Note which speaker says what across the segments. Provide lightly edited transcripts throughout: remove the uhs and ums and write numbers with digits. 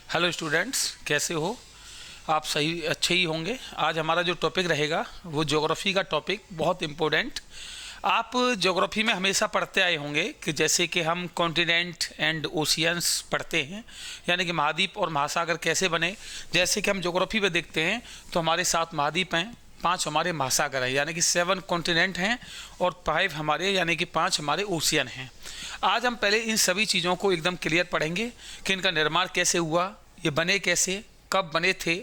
Speaker 1: Hello students, कैसे हो आप? सही अच्छे ही होंगे। आज हमारा जो टॉपिक रहेगा वो ज्योग्राफी का टॉपिक, बहुत इम्पोर्टेंट। आप ज्योग्राफी में हमेशा पढ़ते आए होंगे कि जैसे कि हम कॉन्टिनेंट एंड ओशियंस पढ़ते हैं, यानी कि महाद्वीप और महासागर कैसे बने। जैसे कि हम ज्योग्राफी में देखते हैं तो हमारे 7 महाद्वीप हैं, 5 हमारे महासागर हैं, यानी कि 7 कॉन्टिनेंट हैं और 5 हमारे यानी कि 5 हमारे ओशियन हैं। आज हम पहले इन सभी चीज़ों को एकदम क्लियर पढ़ेंगे कि इनका निर्माण कैसे हुआ, ये बने कैसे, कब बने थे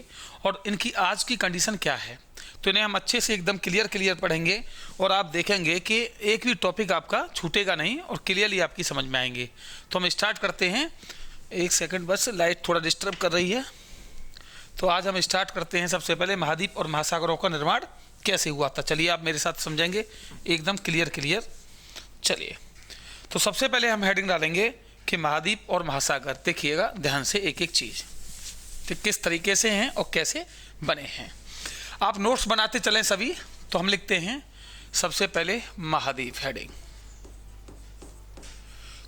Speaker 1: और इनकी आज की कंडीशन क्या है। तो इन्हें हम अच्छे से एकदम क्लियर पढ़ेंगे और आप देखेंगे कि एक भी टॉपिक आपका छूटेगा नहीं और क्लियरली आपकी समझ में आएंगे। तो हम स्टार्ट करते हैं। एक सेकंड बस, लाइट थोड़ा डिस्टर्ब कर रही है। तो आज हम स्टार्ट करते हैं। सबसे पहले महाद्वीप और महासागरों का निर्माण कैसे हुआ था। चलिए आप मेरे साथ समझेंगे एकदम क्लियर। चलिए, तो सबसे पहले हम हेडिंग डालेंगे कि महाद्वीप और महासागर। देखिएगा ध्यान से एक एक चीज़ कि किस तरीके से हैं और कैसे बने हैं। आप नोट्स बनाते चलें सभी। तो हम लिखते हैं सबसे पहले महाद्वीप हेडिंग।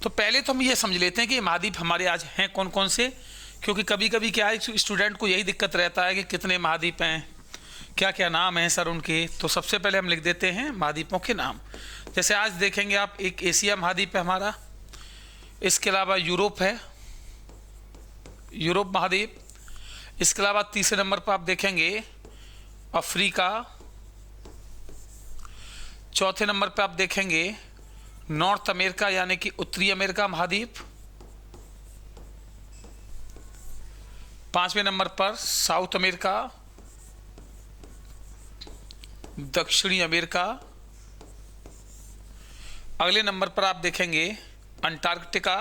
Speaker 1: तो पहले तो हम ये समझ लेते हैं कि महाद्वीप हमारे आज हैं कौन कौन से, क्योंकि कभी कभी क्या है, स्टूडेंट को यही दिक्कत रहता है कि कितने महाद्वीप हैं, क्या क्या नाम है सर उनके। तो सबसे पहले हम लिख देते हैं महाद्वीपों के नाम। जैसे आज देखेंगे आप, एक एशिया महाद्वीप है हमारा, इसके अलावा यूरोप है, यूरोप महाद्वीप। इसके अलावा तीसरे नंबर पर आप देखेंगे अफ्रीका। चौथे नंबर पर आप देखेंगे नॉर्थ अमेरिका यानी कि उत्तरी अमेरिका महाद्वीप। पांचवें नंबर पर साउथ अमेरिका, दक्षिणी अमेरिका। अगले नंबर पर आप देखेंगे अंटार्कटिका।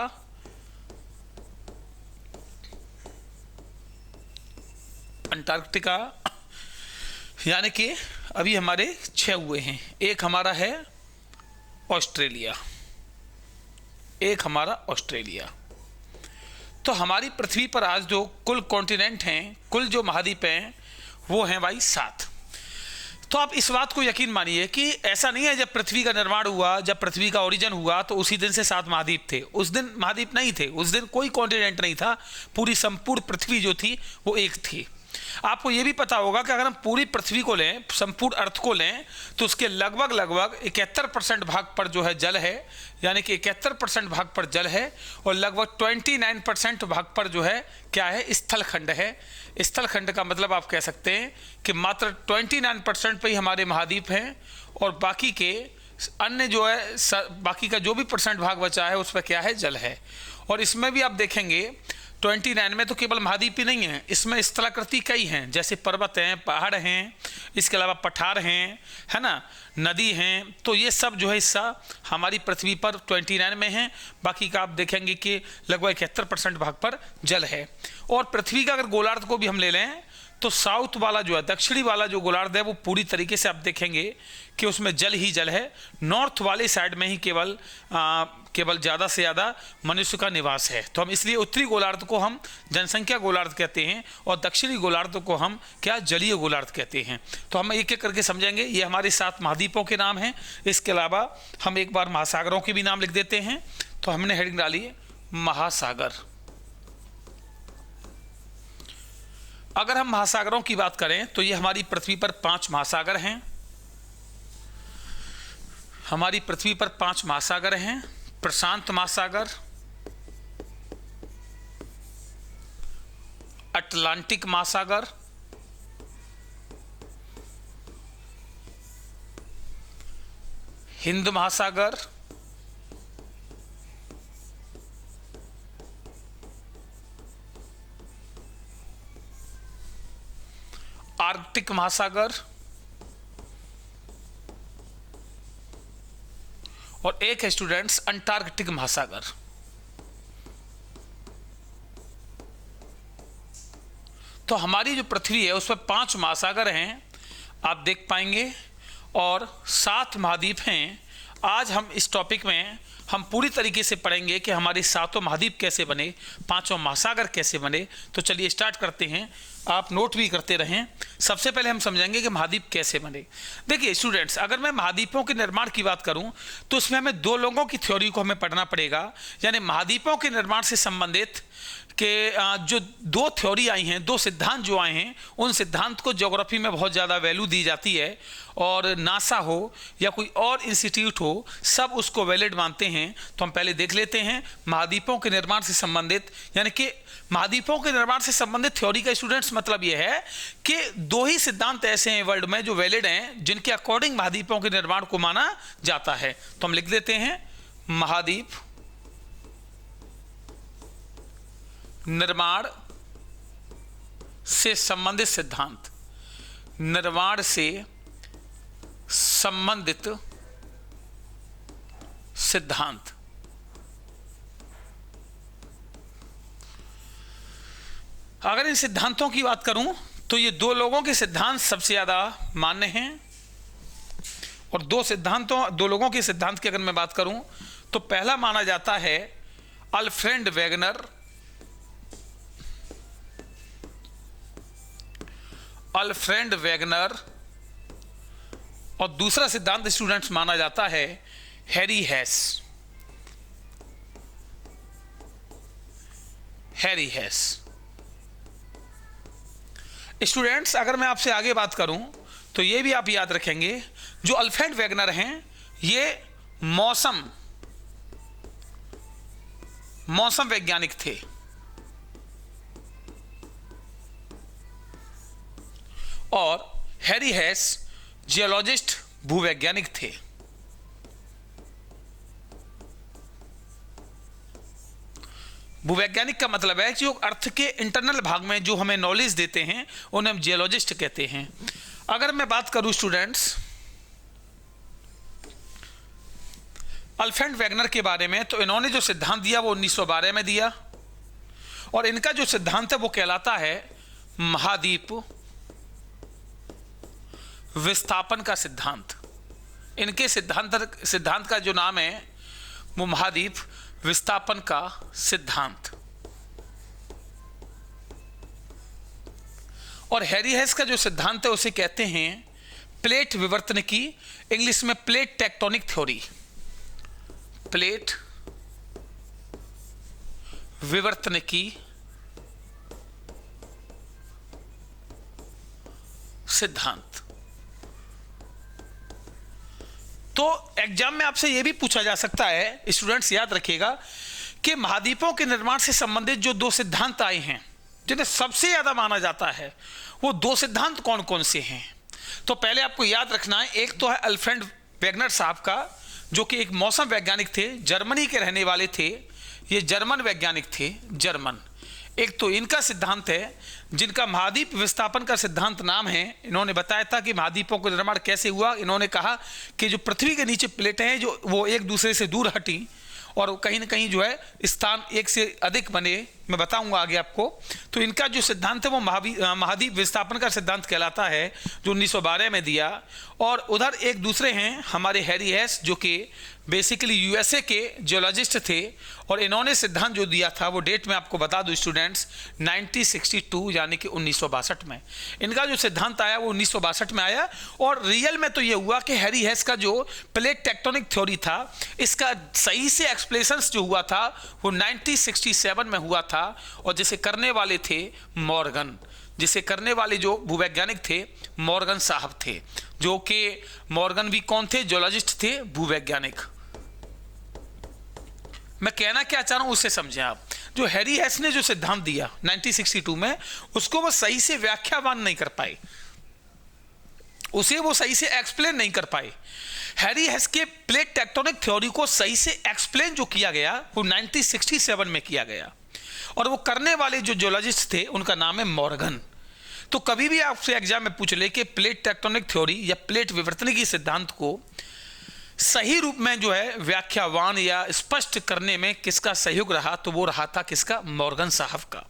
Speaker 1: अंटार्कटिका यानी कि अभी हमारे 6 हुए हैं। एक हमारा है ऑस्ट्रेलिया, एक हमारा ऑस्ट्रेलिया। तो हमारी पृथ्वी पर आज जो कुल कॉन्टिनेंट हैं, कुल जो महाद्वीप हैं, वो हैं भाई 7। तो आप इस बात को यकीन मानिए कि ऐसा नहीं है जब पृथ्वी का निर्माण हुआ, जब पृथ्वी का ओरिजिन हुआ तो उसी दिन से 7 महाद्वीप थे। उस दिन महाद्वीप नहीं थे, उस दिन कोई कॉन्टिनेंट नहीं था। पूरी संपूर्ण पृथ्वी जो थी वो एक थी। आपको ये भी पता होगा कि अगर हम पूरी पृथ्वी को लें, संपूर्ण अर्थ को लें, तो उसके लगभग 71% भाग पर जो है जल है, यानी कि 71% भाग पर जल है और लगभग 29% भाग पर जो है क्या है, स्थल खंड है। स्थल खंड का मतलब आप कह सकते हैं कि मात्र 29% पे ही हमारे महाद्वीप हैं और बाकी के अन्य जो है बाकी का जो भी परसेंट भाग बचा है उस पर क्या है, जल है। और इसमें भी आप देखेंगे 29 में तो केवल महाद्वीप ही नहीं है, इसमें स्थलाकृति कई हैं, जैसे पर्वत हैं, पहाड़ हैं, इसके अलावा पठार हैं, है ना, नदी हैं। तो ये सब जो है हिस्सा हमारी पृथ्वी पर 29 में है। बाकी का आप देखेंगे कि लगभग 71% भाग पर जल है। और पृथ्वी का अगर गोलार्ध को भी हम ले लें तो साउथ वाला जो है, दक्षिणी वाला जो गोलार्ध है, वो पूरी तरीके से आप देखेंगे कि उसमें जल ही जल है। नॉर्थ वाले साइड में ही केवल ज़्यादा से ज़्यादा मनुष्य का निवास है। तो हम इसलिए उत्तरी गोलार्ध को हम जनसंख्या गोलार्ध कहते हैं और दक्षिणी गोलार्ध को हम क्या, जलीय गोलार्ध कहते हैं। तो हम एक एक करके समझेंगे। ये हमारे 7 महाद्वीपों के नाम हैं। इसके अलावा हम एक बार महासागरों के भी नाम लिख देते हैं। तो हमने हेडिंग डाली है महासागर। अगर हम महासागरों की बात करें तो ये हमारी पृथ्वी पर 5 महासागर हैं। हमारी पृथ्वी पर 5 महासागर हैं। प्रशांत महासागर, अटलांटिक महासागर, हिंद महासागर, आर्कटिक महासागर और एक है स्टूडेंट्स अंटार्कटिक महासागर। तो हमारी जो पृथ्वी है उस पर 5 महासागर हैं, आप देख पाएंगे, और 7 महाद्वीप हैं। आज हम इस टॉपिक में हम पूरी तरीके से पढ़ेंगे कि हमारे 7 महाद्वीप कैसे बने, 5 महासागर कैसे बने। तो चलिए स्टार्ट करते हैं। आप नोट भी करते रहें। सबसे पहले हम समझेंगे कि महाद्वीप कैसे बने। देखिए स्टूडेंट्स, अगर मैं महाद्वीपों के निर्माण की बात करूं तो उसमें हमें 2 लोगों की थ्योरी को हमें पढ़ना पड़ेगा, यानी महाद्वीपों के निर्माण से संबंधित कि जो दो थ्योरी आई हैं, दो सिद्धांत जो आए हैं, उन सिद्धांत को ज्योग्राफी में बहुत ज़्यादा वैल्यू दी जाती है, और नासा हो या कोई और इंस्टीट्यूट हो, सब उसको वैलिड मानते हैं। तो हम पहले देख लेते हैं महाद्वीपों के निर्माण से संबंधित, यानी कि महाद्वीपों के निर्माण से संबंधित थ्योरी का स्टूडेंट्स मतलब यह है कि दो ही सिद्धांत ऐसे हैं वर्ल्ड में जो वैलिड हैं, जिनके अकॉर्डिंग महाद्वीपों के निर्माण को माना जाता है। तो हम लिख देते हैं महाद्वीप निर्माण से संबंधित सिद्धांत, निर्माण से संबंधित सिद्धांत। अगर इन सिद्धांतों की बात करूं तो ये दो लोगों के सिद्धांत सबसे ज्यादा मान्य हैं, और दो लोगों के सिद्धांत की अगर मैं बात करूं तो पहला माना जाता है अल्फ्रेड वेगनर, अल्फ्रेड वेगनर, और दूसरा सिद्धांत स्टूडेंट्स माना जाता है हैरी हेस, हैरी हेस। स्टूडेंट्स अगर मैं आपसे आगे बात करूं तो ये भी आप याद रखेंगे, जो अल्फ्रेड वेगनर हैं ये मौसम वैज्ञानिक थे, और हैरी हेस जियोलॉजिस्ट भूवैज्ञानिक थे। भूवैज्ञानिक का मतलब है कि जो अर्थ के इंटरनल भाग में जो हमें नॉलेज देते हैं उन्हें हम जियोलॉजिस्ट कहते हैं। अगर मैं बात करूं स्टूडेंट्स अल्फ्रेड वेगनर के बारे में, तो इन्होंने जो सिद्धांत दिया वो 1912 में दिया, और इनका जो सिद्धांत है वो कहलाता है महाद्वीप विस्थापन का सिद्धांत। इनके सिद्धांत का जो नाम है वो महाद्वीप विस्थापन का सिद्धांत। और हैरी हेस का जो सिद्धांत है उसे कहते हैं प्लेट विवर्तन की, इंग्लिश में प्लेट टेक्टोनिक थ्योरी, प्लेट विवर्तन की सिद्धांत। तो एग्जाम में आपसे यह भी पूछा जा सकता है, स्टूडेंट्स याद रखिएगा, कि महाद्वीपों के निर्माण से संबंधित जो दो सिद्धांत आए हैं जिन्हें सबसे ज्यादा माना जाता है, वो दो सिद्धांत कौन कौन से हैं। तो पहले आपको याद रखना है, एक तो है अल्फ्रेड वेगनर साहब का, जो कि एक मौसम वैज्ञानिक थे, जर्मनी के रहने वाले थे, ये जर्मन वैज्ञानिक थे, जर्मन। एक तो इनका सिद्धांत है जिनका महाद्वीप विस्थापन का सिद्धांत नाम है। इन्होंने बताया था कि महाद्वीपों का निर्माण कैसे हुआ। इन्होंने कहा कि जो पृथ्वी के नीचे प्लेटें हैं जो वो एक दूसरे से दूर हटी और कहीं ना कहीं जो है स्थान एक से अधिक बने, मैं बताऊंगा आगे आपको। तो इनका जो सिद्धांत है वो महाद्वीप विस्थापन का सिद्धांत कहलाता है, जो 1912 में दिया। और उधर एक दूसरे हैं हमारे हैरी हेस, जो कि बेसिकली यूएसए के जियोलॉजिस्ट थे, और इन्होंने सिद्धांत जो दिया था वो डेट में आपको बता दूं स्टूडेंट्स 1962 यानी कि 1962 में इनका जो सिद्धांत आया वो 1962 में आया। और रियल में तो ये हुआ कि हैरी हेस का जो प्लेट टेक्टोनिक थ्योरी था, इसका सही से एक्सप्लेनेशन जो हुआ था वो 1967 में हुआ था, और जिसे करने वाले थे मॉर्गन, जिसे करने वाले जो भूवैज्ञानिक थे मॉर्गन साहब थे, जो कि मॉर्गन भी कौन थे, जियोलॉजिस्ट थे, भूवैज्ञानिक। मैं कहना क्या चाह रहा हूं उससे समझें आप। जो हैरी हेस ने जो सिद्धांत दिया 1962 में, उसको वो सही से व्याख्यावान नहीं कर पाए, उसे वो सही से एक्सप्लेन नहीं कर पाए। हैरी हेस के प्लेट टेक्टोनिक थ्योरी को सही से एक्सप्लेन जो किया गया वो 1967 में किया गया, और वो करने वाले जो जियोलॉजिस्ट थे उनका नाम है मॉर्गन। तो कभी भी आपसे एग्जाम में पूछ ले कि प्लेट टेक्टोनिक थ्योरी या प्लेट विवर्तनिकी सिद्धांत को सही रूप में जो है व्याख्यावान या स्पष्ट करने में किसका सहयोग रहा, तो वो रहा था किसका, मॉर्गन साहब का।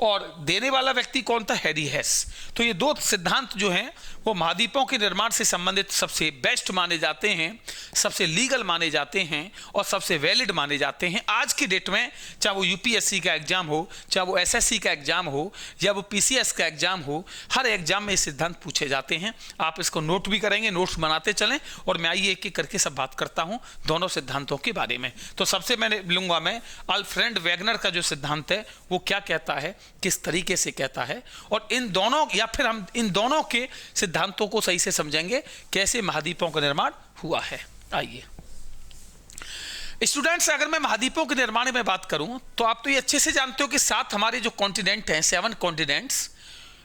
Speaker 1: और देने वाला व्यक्ति कौन था? हैरी हेस। तो ये दो सिद्धांत जो हैं वो महाद्वीपों के निर्माण से संबंधित सबसे बेस्ट माने जाते हैं, सबसे लीगल माने जाते हैं और सबसे वैलिड माने जाते हैं आज की डेट में। चाहे वो यूपीएससी का एग्जाम हो, चाहे वो एसएससी का एग्जाम हो, या वो पीसीएस का एग्जाम हो, हर एग्जाम में ये सिद्धांत पूछे जाते हैं। आप इसको नोट भी करेंगे, नोट्स बनाते चलें, और मैं आइए एक एक करके सब बात करता हूं दोनों सिद्धांतों के बारे में। तो सबसे मैंने लूंगा मैं अल्फ्रेड वेगनर का जो सिद्धांत है वो क्या कहता है, किस तरीके से कहता है, और इन दोनों, या फिर हम इन दोनों के सिद्धांतों को सही से समझेंगे कैसे महाद्वीपों का निर्माण हुआ है। आइए स्टूडेंट्स, अगर मैं महाद्वीपों के निर्माण में बात करूं तो आप तो ये अच्छे से जानते हो कि 7 हमारे जो कॉन्टिनेंट हैं, 7 कॉन्टिनेंट्स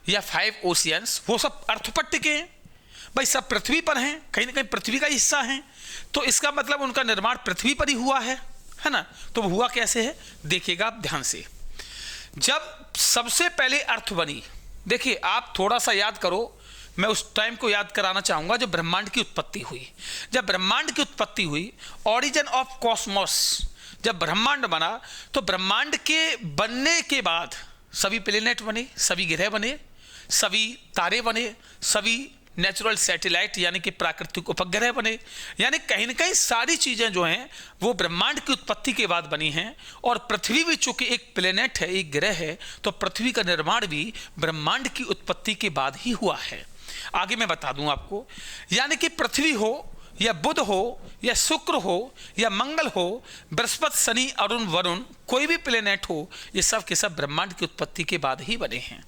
Speaker 1: या 5 ओशियंस, वो सब अर्थपट्ट के हैं भाई, सब पृथ्वी पर हैं, कहीं ना कहीं पृथ्वी का हिस्सा हैं। तो इसका मतलब उनका निर्माण पृथ्वी पर ही हुआ है ना। तो वो हुआ कैसे है, देखिएगा आप ध्यान से। जब सबसे पहले अर्थ बनी, देखिए आप थोड़ा सा याद करो, मैं उस टाइम को याद कराना चाहूंगा जब ब्रह्मांड की उत्पत्ति हुई। जब ब्रह्मांड की उत्पत्ति हुई, ओरिजिन ऑफ कॉस्मोस, जब ब्रह्मांड बना, तो ब्रह्मांड के बनने के बाद सभी प्लेनेट बने, सभी ग्रह बने, सभी तारे बने, सभी नेचुरल सैटेलाइट यानी कि प्राकृतिक उपग्रह बने। यानी कहीं ना कहीं सारी चीजें जो हैं वो ब्रह्मांड की उत्पत्ति के बाद बनी हैं। और पृथ्वी भी चूंकि एक प्लेनेट है, एक ग्रह है, तो पृथ्वी का निर्माण भी ब्रह्मांड की उत्पत्ति के बाद ही हुआ है। आगे मैं बता दूं आपको, यानी कि पृथ्वी हो या बुध हो या शुक्र हो या मंगल हो, बृहस्पति, शनि, अरुण, वरुण, कोई भी प्लेनेट हो, ये सब के सब ब्रह्मांड की उत्पत्ति के बाद ही बने हैं।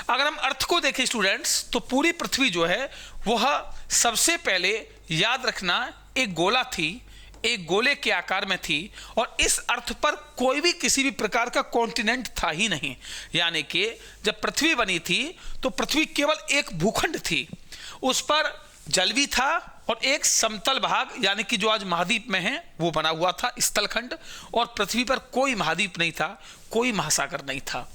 Speaker 1: अगर हम अर्थ को देखें स्टूडेंट्स, तो पूरी पृथ्वी जो है वह सबसे पहले, याद रखना, एक गोला थी, एक गोले के आकार में थी, और इस अर्थ पर कोई भी किसी भी प्रकार का कॉन्टिनेंट था ही नहीं। यानी कि जब पृथ्वी बनी थी तो पृथ्वी केवल एक भूखंड थी, उस पर जल भी था और एक समतल भाग यानी कि जो आज महाद्वीप में है वो बना हुआ था, स्थलखंड। और पृथ्वी पर कोई महाद्वीप नहीं था, कोई महासागर नहीं था।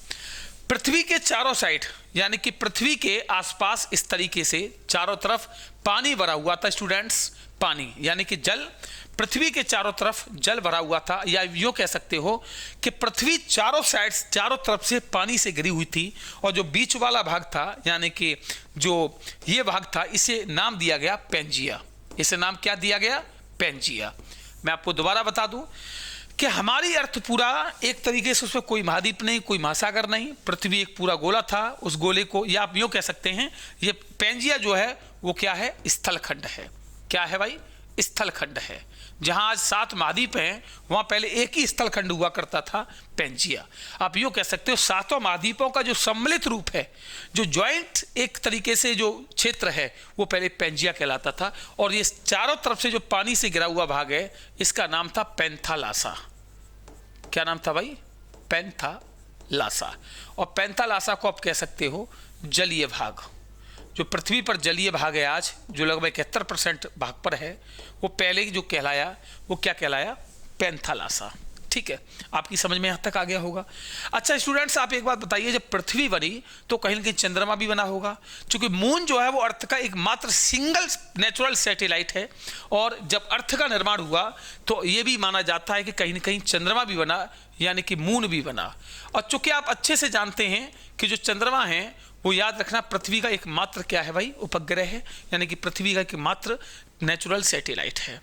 Speaker 1: पृथ्वी के चारों साइड यानी कि पृथ्वी के आसपास इस तरीके से चारों तरफ पानी भरा हुआ था स्टूडेंट्स। पानी यानी कि जल, पृथ्वी के चारों तरफ जल भरा हुआ था, या यूं कह सकते हो कि पृथ्वी चारों साइड, चारों तरफ से पानी से घिरी हुई थी। और जो बीच वाला भाग था यानी कि जो ये भाग था, इसे नाम दिया गया पेंजिया। इसे नाम क्या दिया गया? पेंजिया। मैं आपको दोबारा बता दूं कि हमारी अर्थ पूरा एक तरीके से, उसमें कोई महाद्वीप नहीं, कोई महासागर नहीं, पृथ्वी एक पूरा गोला था। उस गोले को, या आप यूं कह सकते हैं, ये पेंजिया जो है वो क्या है? स्थलखंड है। क्या है भाई? स्थलखंड है। जहां आज 7 महाद्वीप हैं वहां पहले एक ही स्थलखंड हुआ करता था, पेंजिया। आप यूं कह सकते हो 7 महाद्वीपों का जो सम्मिलित रूप है, जो ज्वाइंट एक तरीके से जो क्षेत्र है, वो पहले पेंजिया कहलाता था। और ये चारों तरफ से जो पानी से घिरा हुआ भाग है, इसका नाम था पैंथालासा। क्या नाम था भाई? पैंथालासा। और पैंथालासा को आप कह सकते हो जलीय भाग। जो पृथ्वी पर जलीय भाग है आज, जो लगभग 71% भाग पर है, वो पहले जो कहलाया, वो क्या कहलाया? पैंथालासा। ठीक है, आपकी समझ में यहाँ तक आ गया होगा। अच्छा स्टूडेंट्स, आप एक बात बताइए, जब पृथ्वी बनी तो कहीं ना कहीं चंद्रमा भी बना होगा, क्योंकि मून जो है वो अर्थ का एकमात्र सिंगल नेचुरल सैटेलाइट है। और जब अर्थ का निर्माण हुआ तो ये भी माना जाता है कि कहीं ना कहीं चंद्रमा भी बना, यानी कि मून भी बना। और चूंकि आप अच्छे से जानते हैं कि जो चंद्रमा है वो, याद रखना, पृथ्वी का एकमात्र क्या है भाई? उपग्रह है, यानी कि पृथ्वी का एकमात्र नेचुरल सैटेलाइट है।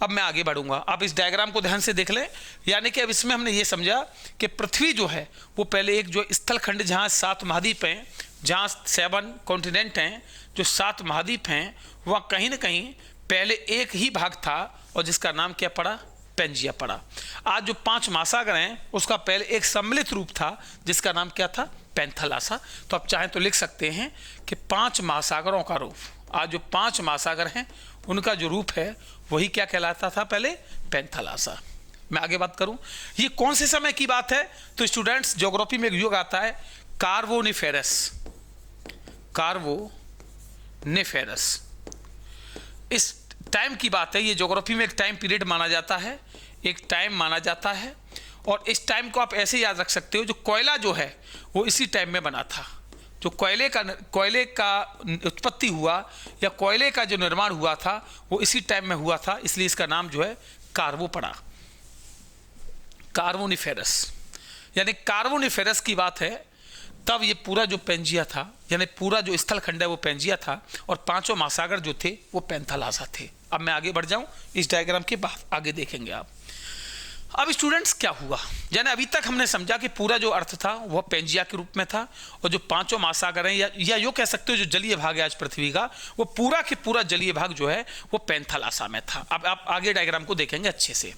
Speaker 1: अब मैं आगे बढ़ूंगा, आप इस डायग्राम को ध्यान से देख लें। यानी कि अब इसमें हमने ये समझा कि पृथ्वी जो है वो पहले एक जो स्थलखंड, जहां 7 महाद्वीप हैं, जहां 7 कॉन्टिनेंट हैं, जो 7 महाद्वीप हैं, वहां कहीं ना कहीं पहले एक ही भाग था, और जिसका नाम क्या पड़ा? पेंजिया पड़ा। आज जो 5 महासागर हैं उसका पहले एक सम्मिलित रूप था, जिसका नाम क्या था? पैंथालासा। तो आप चाहें तो लिख सकते हैं कि 5 महासागरों का रूप, आज जो 5 महासागर हैं उनका जो रूप है वही क्या कहलाता था? पहले पैंथालासा। मैं आगे बात करूं, ये कौन से समय की बात है? तो स्टूडेंट्स, ज्योग्राफी में एक युग आता है कार्बोनिफेरस। कार्बोनिफेरस इस टाइम की बात है। ये ज्योग्राफी में एक टाइम पीरियड माना जाता है, एक टाइम माना जाता है। और इस टाइम को आप ऐसे याद रख सकते हो, जो कोयला जो है वो इसी टाइम में बना था। जो कोयले का उत्पत्ति हुआ या कोयले का जो निर्माण हुआ था वो इसी टाइम में हुआ था, इसलिए इसका नाम जो है कार्बो पड़ा, कार्बोनिफेरस। यानी कार्बोनिफेरस की बात है। तब ये पूरा जो पेंजिया था, यानी पूरा जो स्थलखंड है वो पेंजिया था, और 5 महासागर जो थे वो पैंथालासा थे। अब मैं आगे बढ़ जाऊं इस डायग्राम के बाद, आगे देखेंगे आप। अब स्टूडेंट्स क्या हुआ, यानी अभी तक हमने समझा कि पूरा जो अर्थ था वह पेंजिया के रूप में था, और जो 5 महासागर हैं या यूँ कह सकते हो जो जलीय भाग है आज पृथ्वी का, वो पूरा के पूरा जलीय भाग जो है वो पैंथालासा में था। अब आप आगे डायग्राम को देखेंगे अच्छे से।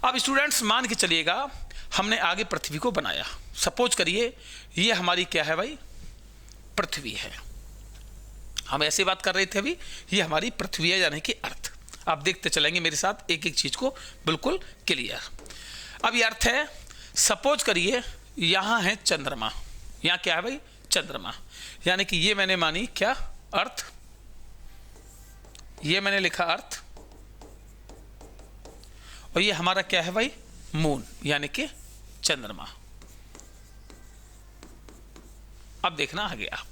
Speaker 1: अब स्टूडेंट्स मान के चलिएगा हमने आगे पृथ्वी को बनाया। सपोज करिए ये हमारी क्या है भाई, पृथ्वी है। हम ऐसे बात कर रहे थे अभी, ये हमारी पृथ्वी है यानी कि अर्थ। आप देखते चलेंगे मेरे साथ एक एक चीज को बिल्कुल क्लियर। अब ये अर्थ है, सपोज करिए यहां है चंद्रमा, यहां क्या है भाई, चंद्रमा, यानी कि ये मैंने मानी क्या, अर्थ, ये मैंने लिखा अर्थ, और ये हमारा क्या है भाई, मून यानी कि चंद्रमा। अब देखना आगे आप।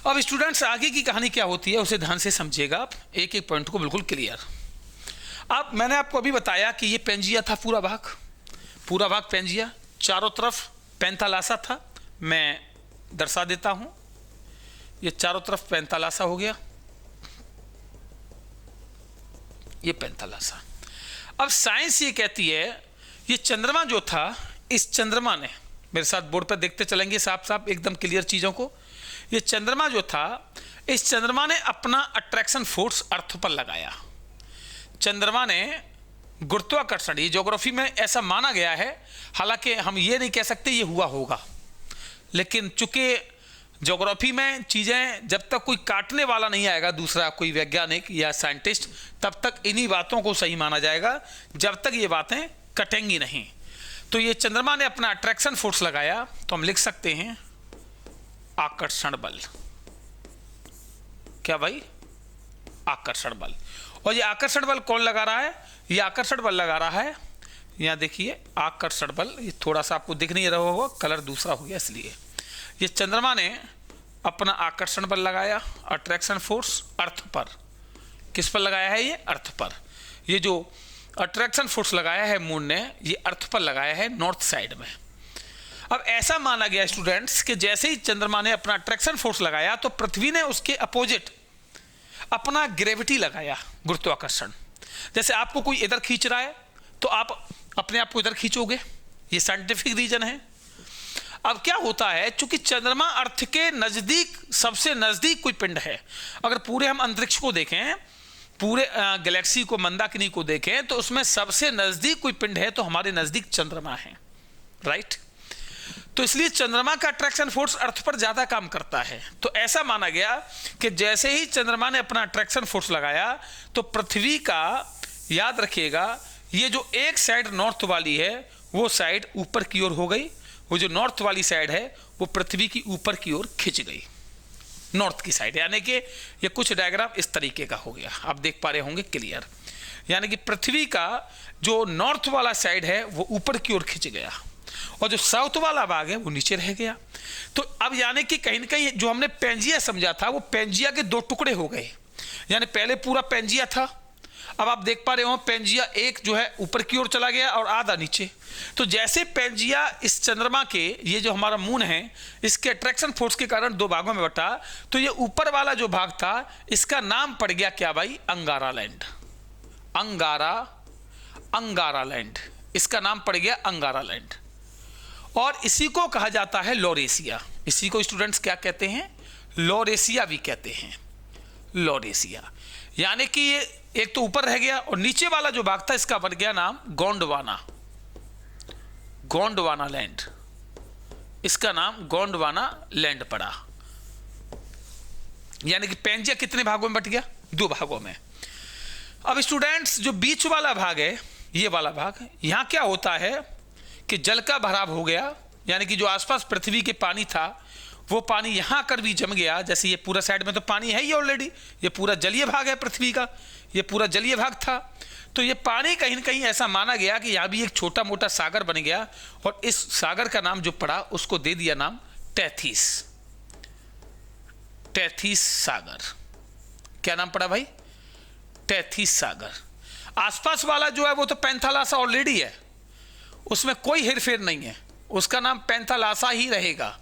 Speaker 1: अब स्टूडेंट्स आगे की कहानी क्या होती है उसे ध्यान से समझिएगा आप, एक एक पॉइंट को बिल्कुल क्लियर। अब मैंने आपको अभी बताया कि ये पेंजिया था, पूरा भाग पेंजिया, चारों तरफ पैंथालासा था। मैं दर्शा देता हूं, ये चारों तरफ पैंथालासा हो गया, ये पैंथालासा। अब साइंस ये कहती है ये चंद्रमा जो था, इस चंद्रमा ने, मेरे साथ बोर्ड पर देखते चलेंगे साफ साफ एकदम क्लियर चीजों को, ये चंद्रमा जो था, इस चंद्रमा ने अपना अट्रैक्शन फोर्स अर्थ पर लगाया। चंद्रमा ने गुरुत्वाकर्षण, ये ज्योग्राफी में ऐसा माना गया है, हालांकि हम ये नहीं कह सकते ये हुआ होगा, लेकिन चूंकि ज्योग्राफी में चीजें जब तक कोई काटने वाला नहीं आएगा, दूसरा कोई वैज्ञानिक या साइंटिस्ट, तब तक इन्हीं बातों को सही माना जाएगा, जब तक ये बातें कटेंगी नहीं। तो ये चंद्रमा ने अपना अट्रैक्शन फोर्स लगाया, तो हम लिख सकते हैं आकर्षण बल। क्या भाई, आकर्षण बल। और ये आकर्षण बल कौन लगा रहा है, ये आकर्षण बल लगा रहा है, यहां देखिए आकर्षण बल, ये थोड़ा सा आपको दिख नहीं रहा होगा, कलर दूसरा हो गया इसलिए। ये चंद्रमा ने अपना आकर्षण बल लगाया, अट्रैक्शन फोर्स, अर्थ पर। किस पर लगाया है, ये अर्थ पर। ये जो अट्रैक्शन फोर्स लगाया है मून ने, ये अर्थ पर लगाया है, नॉर्थ साइड में। अब ऐसा माना गया स्टूडेंट्स कि जैसे ही चंद्रमा ने अपना अट्रैक्शन फोर्स लगाया, तो पृथ्वी ने उसके अपोजिट अपना ग्रेविटी लगाया, गुरुत्वाकर्षण। जैसे आपको कोई इधर खींच रहा है तो आप अपने आप को इधर खींचोगे, ये साइंटिफिक रीजन है। अब क्या होता है, चूंकि चंद्रमा अर्थ के नजदीक, सबसे नजदीक कोई पिंड है। अगर पूरे हम अंतरिक्ष को देखें, पूरे गैलेक्सी को, मंदाकिनी को देखें, तो उसमें सबसे नजदीक कोई पिंड है तो हमारे नजदीक चंद्रमा है, राइट। तो इसलिए चंद्रमा का अट्रैक्शन फोर्स अर्थ पर ज्यादा काम करता है। तो ऐसा माना गया कि जैसे ही चंद्रमा ने अपना अट्रैक्शन फोर्स लगाया, तो पृथ्वी का, याद रखिएगा, ये जो एक साइड नॉर्थ वाली है वो साइड ऊपर की ओर हो गई, वो जो नॉर्थ वाली साइड है वो पृथ्वी की ऊपर की ओर खिंच गई, नॉर्थ की साइड। यानी कि ये कुछ डायग्राम इस तरीके का हो गया, आप देख पा रहे होंगे क्लियर। यानी कि पृथ्वी का जो नॉर्थ वाला साइड है वो ऊपर की ओर खिंच गया, और जो साउथ वाला भाग है वो नीचे रह गया। तो अब यानी कि कहीं ना कहीं जो हमने पेंजिया समझा था, वो पेंजिया के 2 टुकड़े हो गए। यानी पहले पूरा पेंजिया था, अब आप देख पा रहे हो पेंजिया एक जो है ऊपर की ओर चला गया और आधा नीचे। तो जैसे पेंजिया इस चंद्रमा के, ये जो हमारा मून है, इसके अट्रैक्शन फोर्स के कारण 2 भागों में बटा, तो ये ऊपर वाला जो भाग था इसका नाम पड़ गया क्या भाई, अंगारा लैंड। अंगारा लैंड, इसका नाम पड़ गया अंगारा लैंड। और इसी को कहा जाता है लॉरेशिया। इसी को स्टूडेंट्स क्या कहते हैं, लॉरेशिया भी कहते हैं, लॉरेशिया। यानी कि ये एक तो ऊपर रह गया, और नीचे वाला जो भाग था इसका बन गया नाम गोंडवाना, गोंडवाना लैंड। इसका नाम गोंडवाना लैंड पड़ा। यानी कि पेंजिया कितने भागों में बट गया, 2 भागों में। अब स्टूडेंट्स जो बीच वाला भाग है, ये वाला भाग, यहां क्या होता है कि जल का भराव हो गया। यानी कि जो आसपास पृथ्वी के पानी था वो पानी यहां कर भी जम गया। जैसे ये पूरा साइड में तो पानी है ही ऑलरेडी, ये पूरा जलीय भाग है पृथ्वी का, ये पूरा जलीय भाग था। तो ये पानी कहीं ना कहीं ऐसा माना गया कि यहां भी एक छोटा मोटा सागर बन गया, और इस सागर का नाम जो पड़ा उसको दे दिया नाम टैथिस, टैथिस सागर। क्या नाम पड़ा भाई, टैथिस सागर। आसपास वाला जो है वो तो पैंथालासा ऑलरेडी है, उसमें कोई हेरफेर नहीं है, उसका नाम पैंथालासा ही रहेगा।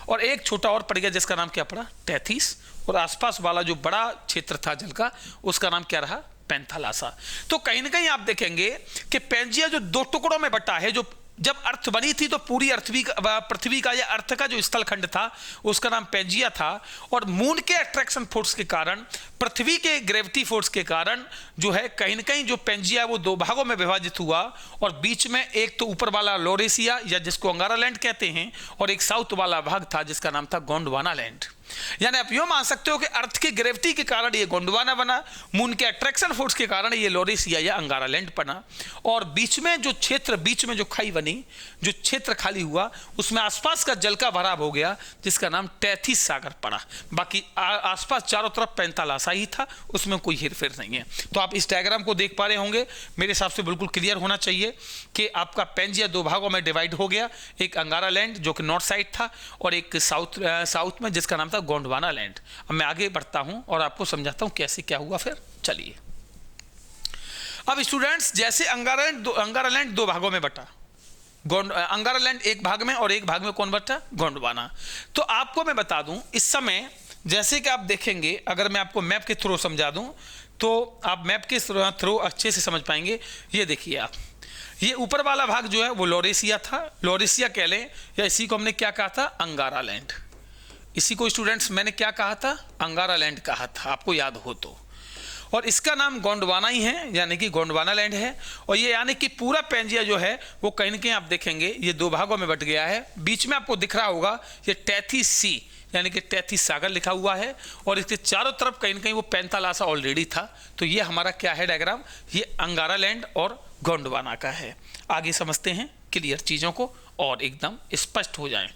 Speaker 1: और एक छोटा और पड़ गया जिसका नाम क्या पड़ा, टेथिस, और आसपास वाला जो बड़ा क्षेत्र था जल का उसका नाम क्या रहा, पैंथालासा। तो कहीं ना कहीं आप देखेंगे कि पैंजिया जो दो टुकड़ों में बटा है, जो जब अर्थ बनी थी तो पूरी पृथ्वी का या अर्थ का जो स्थलखंड था उसका नाम पैंजिया था, और मून के अट्रैक्शन फोर्स के कारण, पृथ्वी के ग्रेविटी फोर्स के कारण जो है कहीं ना कहीं जो पैंजिया वो दो भागों में विभाजित हुआ, और बीच में एक तो ऊपर वाला लॉरेशिया या जिसको अंगारा लैंड कहते हैं, और एक साउथ वाला भाग था जिसका नाम था गोंडवाना लैंड। यानी आप यूं मान सकते हो कि अर्थ की ग्रेविटी के कारण ये गोंडवाना बना, मून के अट्रैक्शन फोर्स के कारण ये लॉरेशिया या अंगारा लैंड बना, और बीच में जो क्षेत्र, बीच में जो खाई बनी, जो क्षेत्र खाली हुआ उसमें आसपास का जल का भराव हो गया जिसका नाम टेथिस सागर पड़ा। बाकी आसपास चारों तरफ पैंथालासा ही था, उसमें कोई हेरफेर नहीं है। तो आप इस डायग्राम को देख पा रहे होंगे, मेरे हिसाब से बिल्कुल क्लियर होना चाहिए कि आपका पैंजिया दो भागों में डिवाइड हो गया, एक अंगारा लैंड जो कि नॉर्थ साइड था और एक साउथ में जिसका नाम था गोंडवाना लैंड। अब मैं आगे बढ़ता हूं और आपको समझाता हूं कैसे क्या हुआ फिर। चलिए, अब स्टूडेंट्स जैसे अंगारा लैंड दो भागों में बटा, अंगारा लैंड एक भाग में और एक भाग में कौन बटा, गोंडवाना। तो आपको मैं बता दूं इस समय, जैसे कि आप देखेंगे, अगर मैं आपको मैप के थ्रू समझा दूं तो आप मैप के थ्रू अच्छे से समझ पाएंगे। ये देखिए आप, ये ऊपर वाला भाग जो है वो लॉरेशिया था, लॉरेशिया कह लें, या इसी को हमने क्या कहा था, अंगारा लैंड। इसी को स्टूडेंट्स मैंने क्या कहा था, अंगारा लैंड कहा था, आपको याद हो तो। और इसका नाम गोंडवाना ही है, यानी कि गोंडवाना लैंड है। और ये यानी कि पूरा पैंजिया जो है वो कहीं ना कहीं आप देखेंगे ये दो भागों में बट गया है। बीच में आपको दिख रहा होगा ये टेथिस सी, यानी कि टेथिस सागर लिखा हुआ है, और इसके चारों तरफ कहीं ना कहीं वो पैंथालासा ऑलरेडी था। तो ये हमारा क्या है डायग्राम, ये अंगारा लैंड और गोंडवाना का है। आगे समझते हैं क्लियर चीज़ों को और एकदम स्पष्ट हो जाए।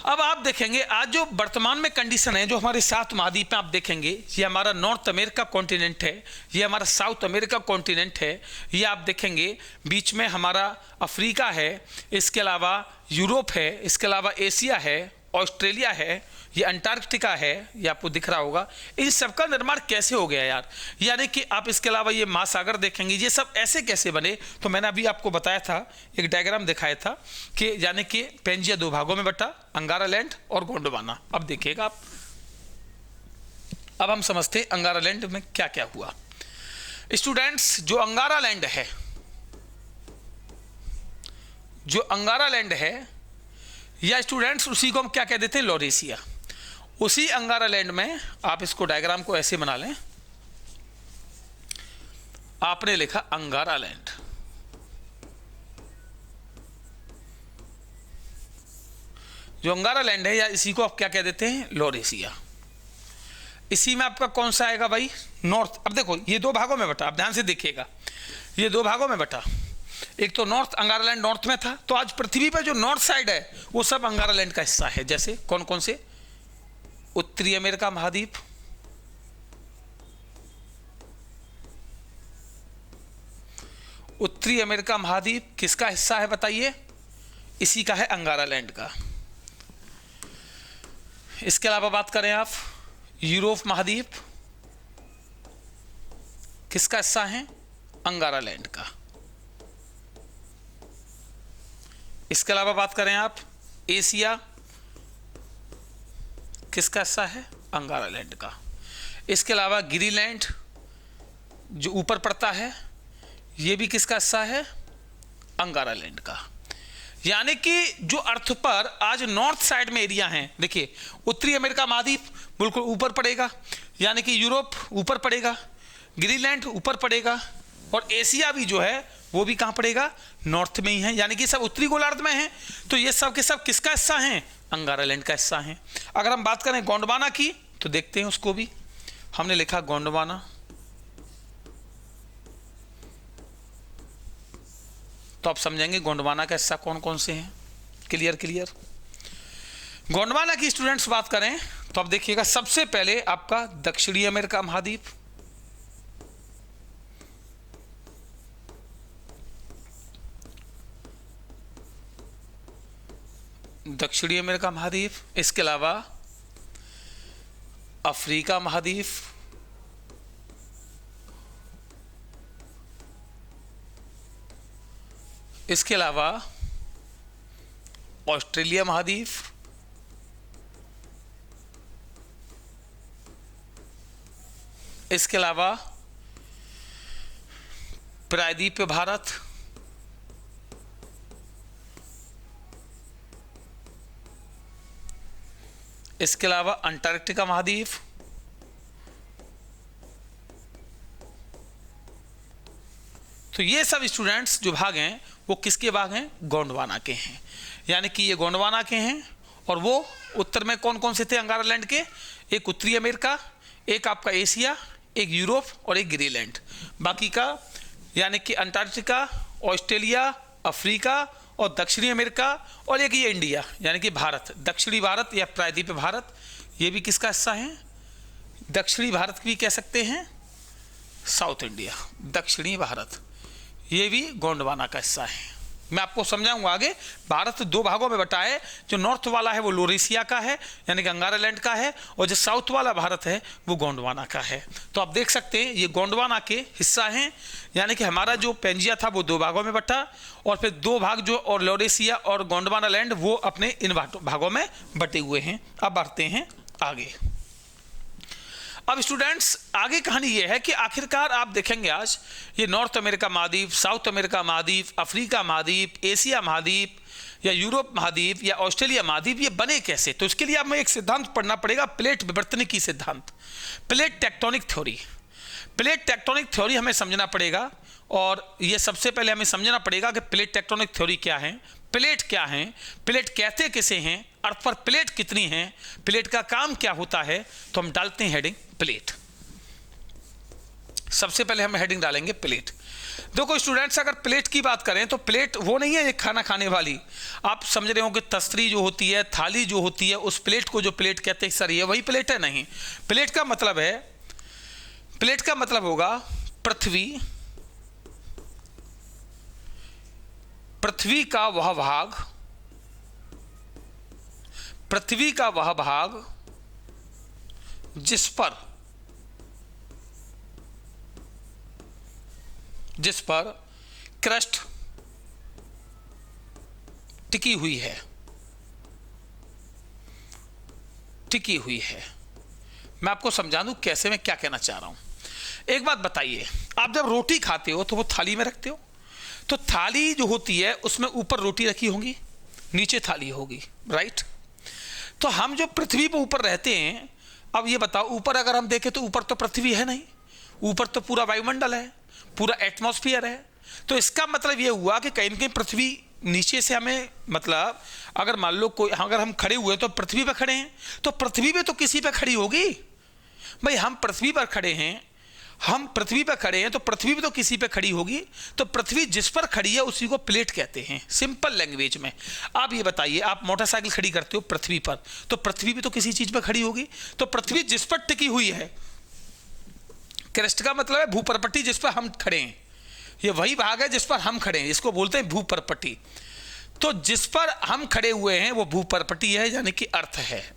Speaker 1: अब आप देखेंगे आज जो वर्तमान में कंडीशन है, जो हमारे सात महाद्वीप में आप देखेंगे, ये हमारा नॉर्थ अमेरिका कॉन्टिनेंट है, ये हमारा साउथ अमेरिका कॉन्टिनेंट है, ये आप देखेंगे बीच में हमारा अफ्रीका है, इसके अलावा यूरोप है, इसके अलावा एशिया है, ऑस्ट्रेलिया है, ये अंटार्कटिका है, ये आपको दिख रहा होगा। इन सबका निर्माण कैसे हो गया यार, यानी कि आप इसके अलावा ये महासागर देखेंगे, ये सब ऐसे कैसे बने। तो मैंने अभी आपको बताया था, एक डायग्राम दिखाया था कि यानी कि पैंजिया दो भागों में बटा, अंगारा लैंड और गोंडवाना। अब देखिएगा आप, अब हम समझते हैं अंगारा लैंड में क्या क्या हुआ। स्टूडेंट्स जो अंगारा लैंड है, जो अंगारा लैंड है, या स्टूडेंट्स उसी को हम क्या कह देते हैं, लॉरेशिया। उसी अंगारा लैंड में आप इसको डायग्राम को ऐसे बना लें, आपने लिखा अंगारा लैंड, जो अंगारा लैंड है, या इसी को आप क्या कह देते हैं, लॉरेशिया। इसी में आपका कौन सा आएगा भाई, नॉर्थ। अब देखो ये दो भागों में बटा, आप ध्यान से देखिएगा, ये दो भागों में बटा। एक तो नॉर्थ, अंगारा लैंड नॉर्थ में था, तो आज पृथ्वी पर जो नॉर्थ साइड है वो सब अंगारा लैंड का हिस्सा है। जैसे कौन कौन से, उत्तरी अमेरिका महाद्वीप, उत्तरी अमेरिका महाद्वीप किसका हिस्सा है बताइए, इसी का है, अंगारा लैंड का। इसके अलावा बात करें आप, यूरोप महाद्वीप किसका हिस्सा है, अंगारा लैंड का। इसके अलावा बात करें आप, एशिया किसका हिस्सा है, अंगारा लैंड का। इसके अलावा ग्रीनलैंड जो ऊपर पड़ता है, ये भी किसका हिस्सा है, अंगारा लैंड का। यानी कि जो अर्थ पर आज नॉर्थ साइड में एरिया हैं, देखिए उत्तरी अमेरिका महाद्वीप बिल्कुल ऊपर पड़ेगा, यानी कि यूरोप ऊपर पड़ेगा, ग्रीनलैंड ऊपर पड़ेगा, और एशिया भी जो है वो भी कहाँ पड़ेगा, नॉर्थ में ही है, यानी कि सब उत्तरी गोलार्ध में है। तो ये सब के सब किसका हिस्सा हैं, अंगारा लैंड का हिस्सा है। अगर हम बात करें गोंडवाना की तो देखते हैं, उसको भी हमने लिखा गोंडवाना। तो आप समझेंगे गोंडवाना का हिस्सा कौन कौन से हैं। Clear clear. गोंडवाना की स्टूडेंट्स बात करें तो आप देखिएगा, सबसे पहले आपका दक्षिणी अमेरिका महाद्वीप, दक्षिणी अमेरिका महाद्वीप, इसके अलावा अफ्रीका महाद्वीप, इसके अलावा ऑस्ट्रेलिया महाद्वीप, इसके अलावा प्रायद्वीप भारत, इसके अलावा अंटार्कटिका महाद्वीप, तो ये सब स्टूडेंट्स जो भाग हैं वो किसके भाग हैं? गोंडवाना के हैं। यानी कि ये गोंडवाना के हैं। और वो उत्तर में कौन कौन से थे अंगारालैंड के? एक उत्तरी अमेरिका, एक आपका एशिया, एक यूरोप और एक ग्रीनलैंड। बाकी का यानी कि अंटार्कटिका, ऑस्ट्रेलिया, अफ्रीका और दक्षिणी अमेरिका, और एक ये इंडिया यानी कि भारत, दक्षिणी भारत या प्रायद्वीप भारत, ये भी किसका हिस्सा है? दक्षिणी भारत भी कह सकते हैं, साउथ इंडिया, दक्षिणी भारत, ये भी गोंडवाना का हिस्सा है। मैं आपको समझाऊंगा आगे। भारत दो भागों में बटा है, जो नॉर्थ वाला है वो लोरेशिया का है यानी कि अंगारालैंड का है, और जो साउथ वाला भारत है वो गोंडवाना का है। तो आप देख सकते हैं ये गोंडवाना के हिस्सा हैं, यानी कि हमारा जो पेंजिया था वो दो भागों में बटा, और फिर दो भाग जो और लोरेशिया और गोंडवाना लैंड वो अपने इन भागों में बटे हुए हैं। अब बढ़ते हैं आगे। अब स्टूडेंट्स आगे कहानी ये है कि आखिरकार आप देखेंगे आज ये नॉर्थ अमेरिका महाद्वीप, साउथ अमेरिका महाद्वीप, अफ्रीका महाद्वीप, एशिया महाद्वीप या यूरोप महाद्वीप या ऑस्ट्रेलिया महाद्वीप, ये बने कैसे? तो इसके लिए हमें एक सिद्धांत पढ़ना पड़ेगा, प्लेट विवर्तनिकी सिद्धांत, plate tectonic theory. Plate tectonic theory हमें समझना पड़ेगा, और ये सबसे पहले हमें समझना पड़ेगा कि प्लेट टेक्टोनिक थ्योरी क्या है, प्लेट क्या है, प्लेट कहते किसे हैं, अर्थ पर प्लेट कितनी हैं, प्लेट का काम क्या होता है। तो हम डालते हैं हेडिंग प्लेट। सबसे पहले हम हेडिंग डालेंगे प्लेट। देखो स्टूडेंट्स, अगर प्लेट की बात करें तो प्लेट वो नहीं है एक खाना खाने वाली, आप समझ रहे हो कि तस्तरी जो होती है, थाली जो होती है, उस प्लेट को जो प्लेट कहते हैं सर ये वही प्लेट है? नहीं। प्लेट का मतलब है, प्लेट का मतलब होगा पृथ्वी, पृथ्वी का वह भाग, पृथ्वी का वह भाग जिस पर क्रस्ट टिकी हुई है, टिकी हुई है। मैं आपको समझा दूं कैसे, मैं क्या कहना चाह रहा हूं। एक बात बताइए, आप जब रोटी खाते हो तो वो थाली में रखते हो, तो थाली जो होती है उसमें ऊपर रोटी रखी होगी, नीचे थाली होगी, राइट? तो हम जो पृथ्वी पर ऊपर रहते हैं, अब ये बताओ ऊपर अगर हम देखें तो ऊपर तो पृथ्वी है नहीं, ऊपर तो पूरा वायुमंडल है, पूरा एटमॉस्फेयर है। तो इसका मतलब ये हुआ कि कहीं ना कहीं पृथ्वी नीचे से हमें, मतलब अगर मान लो कोई, अगर हम खड़े हुए तो पृथ्वी पर खड़े हैं, तो पृथ्वी पे तो किसी पे खड़ी होगी भाई। हम पृथ्वी पर खड़े हैं, हम पृथ्वी पर खड़े हैं तो पृथ्वी भी तो किसी पे खड़ी होगी। तो पृथ्वी जिस पर खड़ी है उसी को प्लेट कहते हैं, सिंपल लैंग्वेज में। आप ये बताइए, आप मोटरसाइकिल खड़ी करते हो पृथ्वी पर, तो पृथ्वी भी तो किसी चीज पर खड़ी होगी। तो पृथ्वी जिस पर टिकी हुई है, क्रस्ट का मतलब है भूपरपट्टी जिस पर हम खड़े हैं, ये वही भाग है जिस पर हम खड़े हैं, इसको बोलते हैं भूपरपट्टी। तो जिस पर हम खड़े हुए हैं वो भूपरपट्टी है, यानी कि अर्थ है।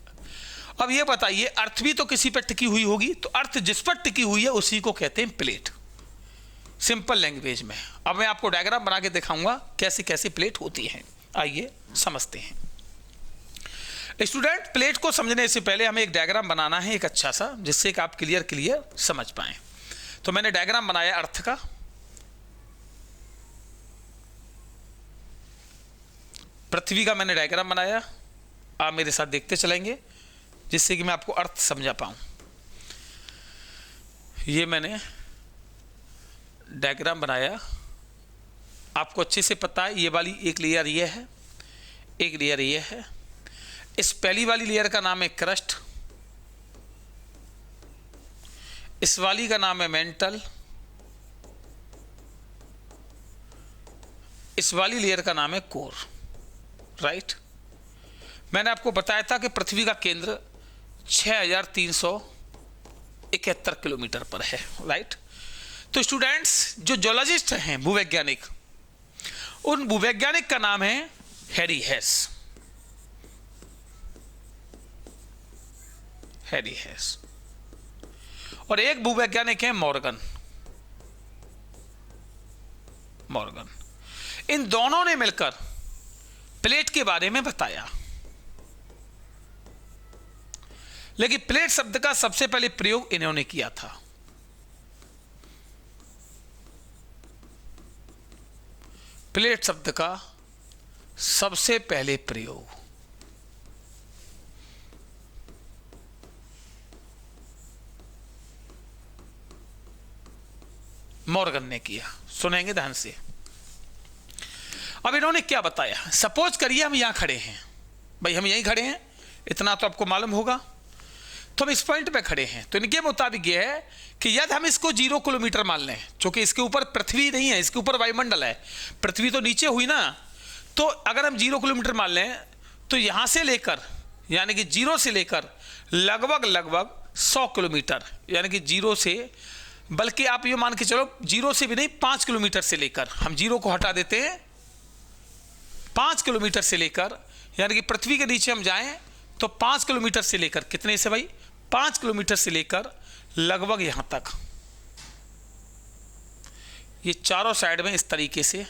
Speaker 1: अब ये बताइए, अर्थ भी तो किसी पर टिकी हुई होगी, तो अर्थ जिस पर टिकी हुई है उसी को कहते हैं प्लेट, सिंपल लैंग्वेज में। अब मैं आपको डायग्राम बना के दिखाऊंगा कैसे कैसे प्लेट होती है, आइए समझते हैं। स्टूडेंट, प्लेट को समझने से पहले हमें एक डायग्राम बनाना है, एक अच्छा सा, जिससे कि आप क्लियर समझ पाएं। तो मैंने डायग्राम बनाया अर्थ का, पृथ्वी का मैंने डायग्राम बनाया, आप मेरे साथ देखते चलेंगे जिससे कि मैं आपको अर्थ समझा पाऊं। ये मैंने डायग्राम बनाया, आपको अच्छे से पता है ये वाली एक लेयर ये है, एक लेयर ये है। इस पहली वाली लेयर का नाम है क्रस्ट, इस वाली का नाम है मेंटल, इस वाली लेयर का नाम है कोर, राइट? मैंने आपको बताया था कि पृथ्वी का केंद्र 6371 किलोमीटर पर है, राइट? तो स्टूडेंट्स, जो जियोलॉजिस्ट हैं, भूवैज्ञानिक, उन भूवैज्ञानिक का नाम है हैरी हेस, हैरी हेस, और एक भूवैज्ञानिक है मॉर्गन, मॉर्गन। इन दोनों ने मिलकर प्लेट के बारे में बताया। लेकिन प्लेट शब्द का सबसे पहले प्रयोग इन्होंने किया था, प्लेट शब्द का सबसे पहले प्रयोग मॉर्गन ने किया। सुनेंगे ध्यान से। अब इन्होंने क्या बताया, सपोज करिए हम यहां खड़े हैं, भाई हम यहीं खड़े हैं, इतना तो आपको मालूम होगा, तो हम इस पॉइंट पे खड़े हैं। तो इनके मुताबिक ये है कि यदि हम इसको 0 किलोमीटर मान लें, क्योंकि इसके ऊपर पृथ्वी नहीं है, इसके ऊपर वायुमंडल है, पृथ्वी तो नीचे हुई ना, तो अगर हम 0 किलोमीटर मान लें तो यहां से लेकर यानी कि 0 से लेकर लगभग 100 किलोमीटर, यानी कि 0 से, बल्कि आप ये मान के चलो 0 से भी नहीं, 5 किलोमीटर से लेकर, हम 0 को हटा देते हैं, 5 किलोमीटर से लेकर, यानी कि पृथ्वी के नीचे हम जाएं तो 5 किलोमीटर से लेकर, कितने से भाई, 5 किलोमीटर से लेकर लगभग यहां तक, ये चारों साइड में इस तरीके से,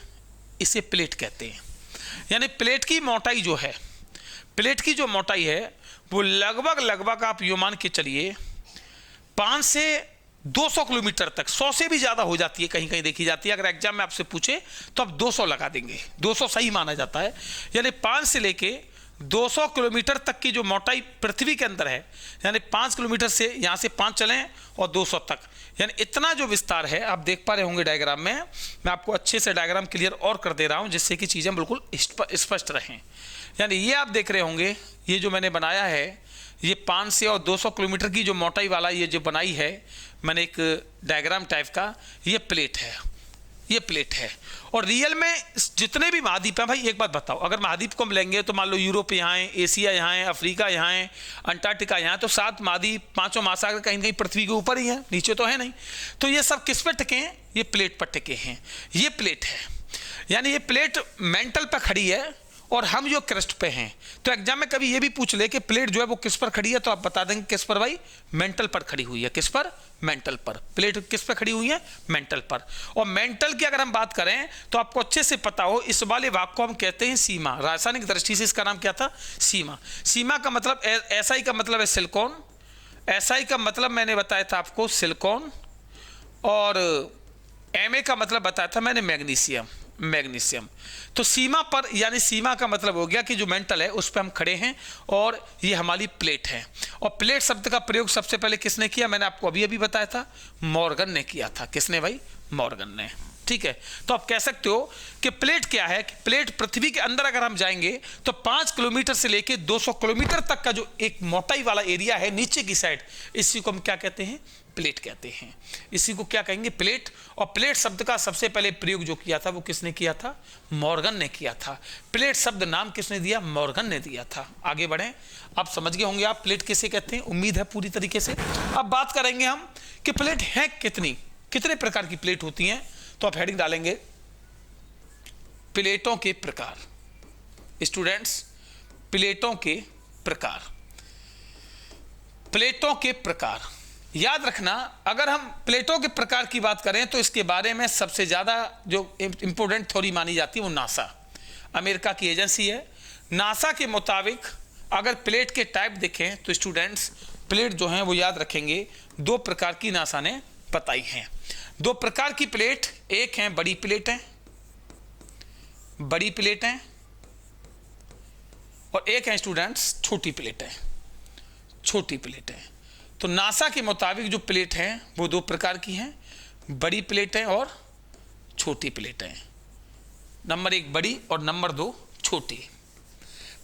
Speaker 1: इसे प्लेट कहते हैं। यानी प्लेट की मोटाई जो है, प्लेट की जो मोटाई है वो लगभग आप यो मान के चलिए 5 से 200 किलोमीटर तक, 100 से भी ज्यादा हो जाती है, कहीं कहीं देखी जाती है। अगर एग्जाम में आपसे पूछे तो आप 200 लगा देंगे, 200 सही माना जाता है। यानी 5 से लेके 200 किलोमीटर तक की जो मोटाई पृथ्वी के अंदर है, यानी 5 किलोमीटर से यहां से 5 चलें और 200 तक, यानी इतना जो विस्तार है, आप देख पा रहे होंगे डायग्राम में। मैं आपको अच्छे से डायग्राम क्लियर और कर दे रहा हूं जिससे कि चीजें बिल्कुल स्पष्ट रहें। यानी ये आप देख रहे होंगे, ये जो मैंने बनाया है, ये 5 से और 200 किलोमीटर की जो मोटाई वाला ये जो बनाई है मैंने एक डायग्राम टाइप का, ये प्लेट है, ये प्लेट है। और रियल में जितने भी महाद्वीप हैं, भाई एक बात बताओ, अगर महाद्वीप को हम लेंगे तो मान लो यूरोप यहाँ है, एशिया यहाँ है, अफ्रीका यहाँ है, अंटार्कटिका यहाँ है, तो 7 महाद्वीप, 5 महासागर कहीं कहीं पृथ्वी के ऊपर ही है, नीचे तो है नहीं। तो ये सब किस पर टिके हैं, ये प्लेट पर टिके हैं। ये प्लेट है, यानी ये प्लेट मेंटल पर खड़ी है और हम जो क्रस्ट पे हैं। तो एग्जाम में कभी ये भी पूछ ले कि प्लेट जो है वो किस पर खड़ी है, तो आप बता देंगे किस पर भाई, मेंटल पर खड़ी हुई है। किस पर, मेंटल पर। प्लेट किस पर खड़ी हुई है, मेंटल पर। और मेंटल की अगर हम बात करें तो आपको अच्छे से पता हो, इस वाले भाग को हम कहते हैं सीमा। रासायनिक दृष्टि से इसका नाम क्या था, सीमा। सीमा का मतलब, एसआई का मतलब है सिलिकॉन, एसआई का मतलब मैंने बताया था आपको सिलिकॉन, और एमए का मतलब बताया था मैंने मैग्नीशियम, मैग्नीशियम। तो सीमा पर, यानी सीमा का मतलब हो गया कि जो मेंटल है उस पर हम खड़े हैं और ये हमारी प्लेट है। और प्लेट शब्द का प्रयोग सबसे पहले किसने किया, मैंने आपको अभी अभी बताया था, मॉर्गन ने किया था। किसने भाई, मॉर्गन ने। ठीक है, तो आप कह सकते हो कि प्लेट क्या है, कि प्लेट पृथ्वी के अंदर अगर हम जाएंगे तो 5 किलोमीटर से लेकर 200 किलोमीटर तक का जो एक मोटाई वाला एरिया है नीचे की साइड, इसी को हम क्या कहते हैं, प्लेट कहते हैं। इसी को क्या कहेंगे, प्लेट। और प्लेट शब्द का सबसे पहले प्रयोग जो किया था वो किसने किया था, मॉर्गन ने किया था। प्लेट शब्द नाम किसने दिया, मॉर्गन ने दिया था। आगे बढ़ें, आप समझ गए होंगे आप प्लेट किसे कहते हैं, उम्मीद है पूरी तरीके से। अब बात करेंगे हम कि प्लेट है कितनी, कितने प्रकार की प्लेट होती हैं। तो आप हेडिंग डालेंगे प्लेटों के प्रकार। स्टूडेंट्स, प्लेटों के प्रकार, प्लेटों के प्रकार याद रखना। अगर हम प्लेटों के प्रकार की बात करें तो इसके बारे में सबसे ज्यादा जो इंपोर्टेंट थ्योरी मानी जाती है वो नासा, अमेरिका की एजेंसी है। नासा के मुताबिक अगर प्लेट के टाइप देखें तो स्टूडेंट्स, प्लेट जो हैं वो याद रखेंगे 2 प्रकार की नासा ने बताई हैं। 2 प्रकार की प्लेट, एक है बड़ी प्लेटें, बड़ी प्लेटें, और एक है स्टूडेंट्स छोटी प्लेटें, छोटी प्लेटें। तो नासा के मुताबिक जो प्लेट हैं वो 2 प्रकार की हैं, बड़ी प्लेटें और छोटी प्लेटें। नंबर 1 बड़ी और नंबर 2 छोटी।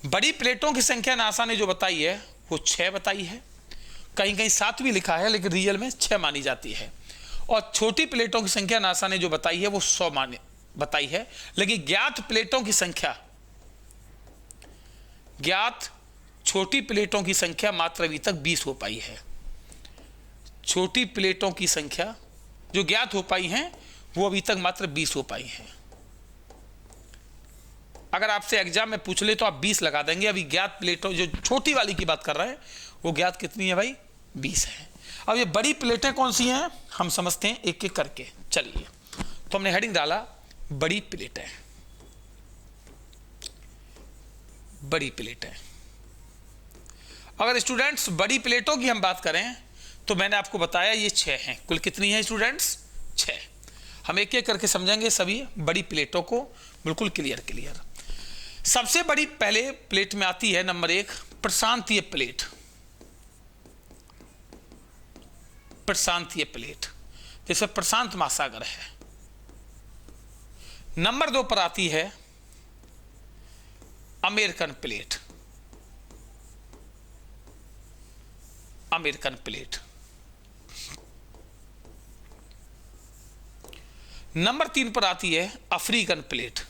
Speaker 1: बड़ी प्लेटों की संख्या नासा ने जो बताई है वो 6 बताई है, कहीं कहीं 7 भी लिखा है, लेकिन रियल में 6 मानी जाती है। और छोटी प्लेटों की संख्या नासा ने जो बताई है वो 100 माने बताई है। लेकिन ज्ञात प्लेटों की संख्या, ज्ञात छोटी प्लेटों की संख्या मात्र अभी तक 20 हो पाई है। छोटी प्लेटों की संख्या जो ज्ञात हो पाई हैं वो अभी तक मात्र 20 हो पाई हैं। अगर आपसे एग्जाम में पूछ ले तो आप 20 लगा देंगे। अभी ज्ञात प्लेटों, जो छोटी वाली की बात कर रहे हैं, वो ज्ञात कितनी है भाई, 20 है। अब ये बड़ी प्लेटें कौन सी हैं हम समझते हैं एक एक करके। चलिए, तो हमने हेडिंग डाला बड़ी प्लेटें, बड़ी प्लेटें। अगर स्टूडेंट्स बड़ी प्लेटों की हम बात करें तो मैंने आपको बताया ये 6 हैं। कुल कितनी है स्टूडेंट्स, 6। हम एक एक करके समझेंगे सभी बड़ी प्लेटों को, बिल्कुल क्लियर। सबसे बड़ी पहले प्लेट में आती है नंबर 1 प्रशांतीय प्लेट। प्रशांतीय प्लेट जैसे प्रशांत महासागर है। नंबर 2 पर आती है American plate. American plate. Number 3 पर आती है African plate.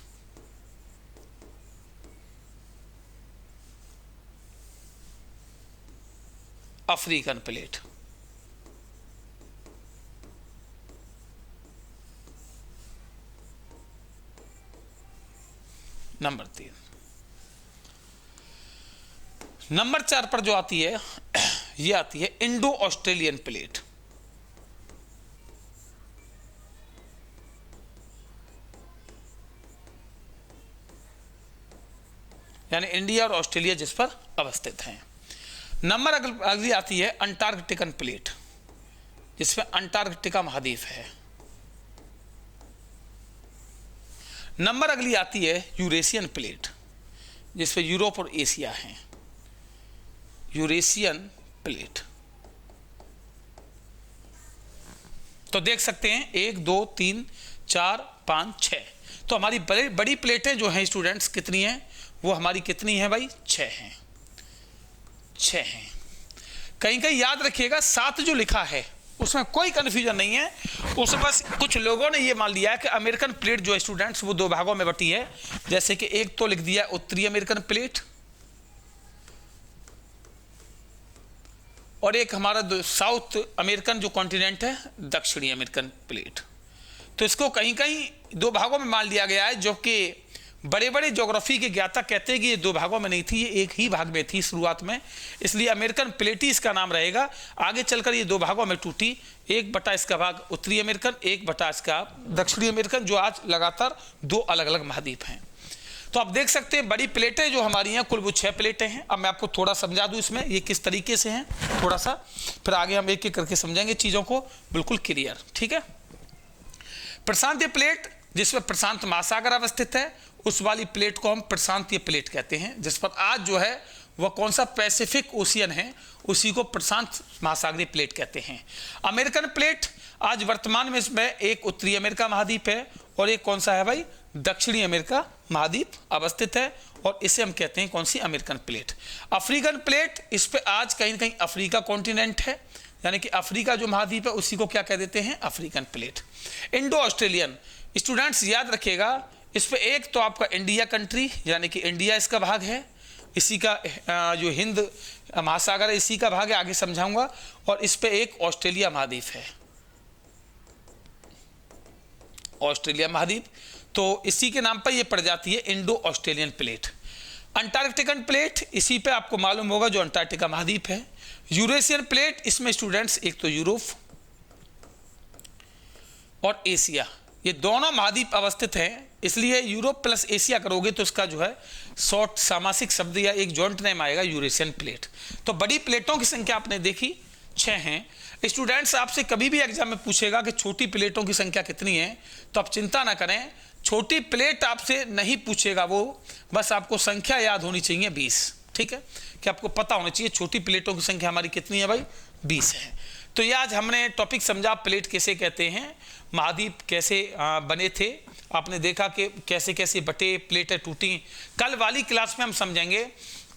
Speaker 1: African plate. Number 3। Number 4 पर जो आती है ये आती है इंडो ऑस्ट्रेलियन प्लेट। यानी इंडिया और ऑस्ट्रेलिया जिस पर अवस्थित हैं। नंबर अगली आती है अंटार्कटिकन प्लेट, जिसमें अंटार्कटिका महाद्वीप है। नंबर अगली आती है यूरेशियन प्लेट, जिसमें यूरोप और एशिया हैं। Eurasian plate. तो देख सकते हैं 1 2 3 4 5 6। तो हमारी बड़ी प्लेटें जो हैं स्टूडेंट्स कितनी हैं, वो हमारी कितनी है भाई, 6 हैं। 6 हैं। कहीं कहीं याद रखिएगा 7 जो लिखा है उसमें कोई कन्फ्यूजन नहीं है। उसमें बस कुछ लोगों ने ये मान लिया है कि अमेरिकन प्लेट जो है स्टूडेंट्स वो 2 भागों में बटी है। जैसे कि एक तो लिख दिया उत्तरी अमेरिकन प्लेट और एक हमारा साउथ अमेरिकन जो कॉन्टिनेंट है दक्षिणी अमेरिकन प्लेट। तो इसको कहीं कहीं 2 भागों में मान लिया गया है, जो कि बड़े बड़े ज्योग्राफी के ज्ञाता कहते हैं कि ये 2 भागों में नहीं थी, ये एक ही भाग में थी शुरुआत में, इसलिए अमेरिकन प्लेट ही इसका नाम रहेगा। आगे चलकर ये 2 भागों में टूटी, एक बटा इसका भाग उत्तरी अमेरिकन, एक बटा इसका दक्षिणी अमेरिकन, जो आज लगातार 2 अलग अलग महाद्वीप हैं। तो आप देख सकते हैं बड़ी प्लेटें जो हमारी हैं कुल वो 6 प्लेटें हैं। अब मैं आपको थोड़ा समझा दूं इसमें ये किस तरीके से हैं, थोड़ा सा, फिर आगे हम एक एक करके समझेंगे चीज़ों को बिल्कुल क्लियर। ठीक है। प्रशांतीय प्लेट जिसमें प्रशांत महासागर अवस्थित है, उस वाली प्लेट को हम प्रशांतीय प्लेट कहते हैं। जिस पर आज जो है वह कौन सा पैसिफिक ओशियन है, उसी को प्रशांत महासागरीय प्लेट कहते हैं। अमेरिकन प्लेट आज वर्तमान में इसमें एक उत्तरी अमेरिका महाद्वीप है और एक कौन सा है भाई, दक्षिणी अमेरिका महाद्वीप अवस्थित है, और इसे हम कहते हैं कौन सी, अमेरिकन प्लेट। अफ्रीकन प्लेट, इस पे आज कहीं ना कहीं अफ्रीका कॉन्टिनेंट है, यानी कि अफ्रीका जो महाद्वीप है उसी को क्या कह देते हैं, African plate. Indo Australian students याद रखिएगा, इस पे एक तो आपका इंडिया कंट्री यानी कि इंडिया इसका भाग है, इसी का जो हिंद महासागर है इसी का भाग है, आगे समझाऊंगा। और इस पे एक ऑस्ट्रेलिया महाद्वीप है, ऑस्ट्रेलिया महाद्वीप, तो इसी के नाम पर यह पड़ जाती है इंडो ऑस्ट्रेलियन प्लेट। अंटार्कटिकन प्लेट, इसी पे आपको मालूम होगा जो अंटार्कटिका महाद्वीप है। यूरेशियन प्लेट, इसमें स्टूडेंट्स एक तो यूरोप और एशिया, ये दोनों महाद्वीप अवस्थित हैं, इसलिए यूरोप प्लस एशिया करोगे तो इसका जो है शॉर्ट सामासिक शब्द या एक जॉइंट नेम आएगा यूरेशियन प्लेट। तो बड़ी प्लेटों की संख्या आपने देखी 6 हैं। स्टूडेंट्स आपसे कभी भी एग्जाम में पूछेगा कि छोटी प्लेटों की संख्या कितनी है, तो आप चिंता ना करें, छोटी प्लेट आपसे नहीं पूछेगा वो, बस आपको संख्या याद होनी चाहिए 20। ठीक है, कि आपको पता होना चाहिए छोटी प्लेटों की संख्या हमारी कितनी है भाई, 20 है। तो ये आज हमने टॉपिक समझा प्लेट किसे कहते हैं, महाद्वीप कैसे बने थे, आपने देखा कि कैसे कैसे बटे, प्लेटें टूटी। कल वाली क्लास में हम समझेंगे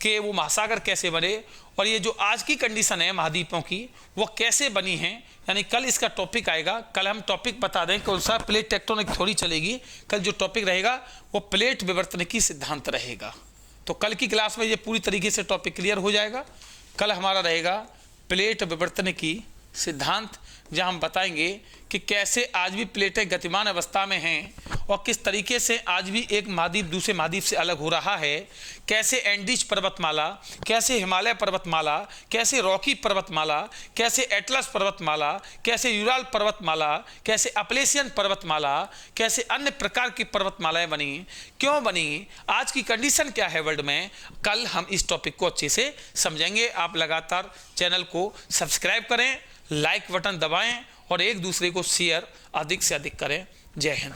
Speaker 1: कि वो महासागर कैसे बने, और ये जो आज की कंडीशन है महाद्वीपों की वो कैसे बनी है, यानी कल इसका टॉपिक आएगा। कल हम टॉपिक बता दें कौन सा, प्लेट टेक्टोनिक थोड़ी चलेगी, कल जो टॉपिक रहेगा वो प्लेट विवर्तनिकी सिद्धांत रहेगा। तो कल की क्लास में ये पूरी तरीके से टॉपिक क्लियर हो जाएगा। कल हमारा रहेगा प्लेट विवर्तनिकी सिद्धांत, जहां हम बताएंगे कि कैसे आज भी प्लेटें गतिमान अवस्था में हैं और किस तरीके से आज भी एक महाद्वीप दूसरे महाद्वीप से अलग हो रहा है, कैसे एंडीज पर्वतमाला, कैसे हिमालय पर्वतमाला, कैसे रॉकी पर्वतमाला, कैसे एटलस पर्वतमाला, कैसे यूराल पर्वतमाला, कैसे अपलेशियन पर्वतमाला, कैसे अन्य प्रकार की पर्वतमालाएं बनी, क्यों बनी, आज की कंडीशन क्या है वर्ल्ड में, कल हम इस टॉपिक को अच्छे से समझेंगे। आप लगातार चैनल को सब्सक्राइब करें, लाइक बटन दबाएं और एक दूसरे को शेयर अधिक से अधिक करें। जय हिंद।